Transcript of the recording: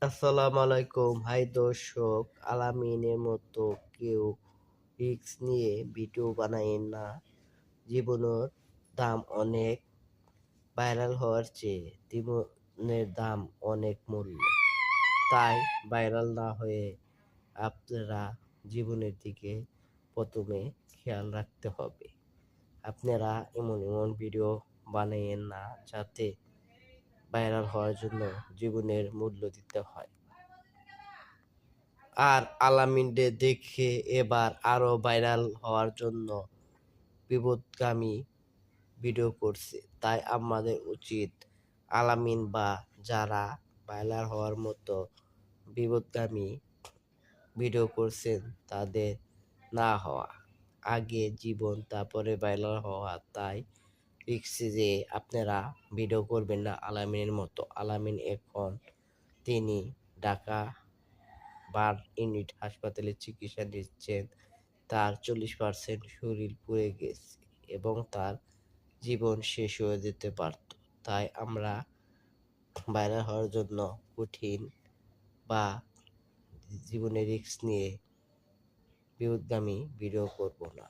আসসালামু আলাইকুম। হাই দর্শক, আলামিনের মতো কেউ রিস্ক নিয়ে ভিডিও বানায়েন না। জীবনের দাম অনেক, ভাইরাল হওয়ার চেয়ে জীবনের দাম অনেক মূল্য। তাই ভাইরাল না হয়ে আপনারা জীবনের দিকে প্রথমে খেয়াল রাখতে হবে। আপনারা এমন এমন ভিডিও বানায়েন না যাতে ভাইরাল হওয়ার জন্য জীবনের মূল্য দিতে হয়। আর আলামিনরে দেখে এবার আরো ভাইরাল হওয়ার জন্য বিপথগামী ভিডিও করছে। তাই আমাদের উচিত আলামিন বা যারা ভাইরাল হওয়ার মতো বিপথগামী ভিডিও করছেন তাদের না হওয়া। আগে জীবন তারপরে ভাইরাল হওয়া। তাই রিস্কে যে আপনারা ভিডিও করবেন না আলামিনের মতো। আলামিন এখন তিনি ঢাকা বার্ন ইউনিট হাসপাতালে চিকিৎসা নিচ্ছেন। তার 40% শরীর পুড়ে গেছে এবং তার জীবন শেষ হয়ে যেতে পারত। তাই আমরা ভাইরাল হওয়ার জন্য কঠিন বা জীবনের রিস্ক নিয়ে বিপথগামী ভিডিও করব না।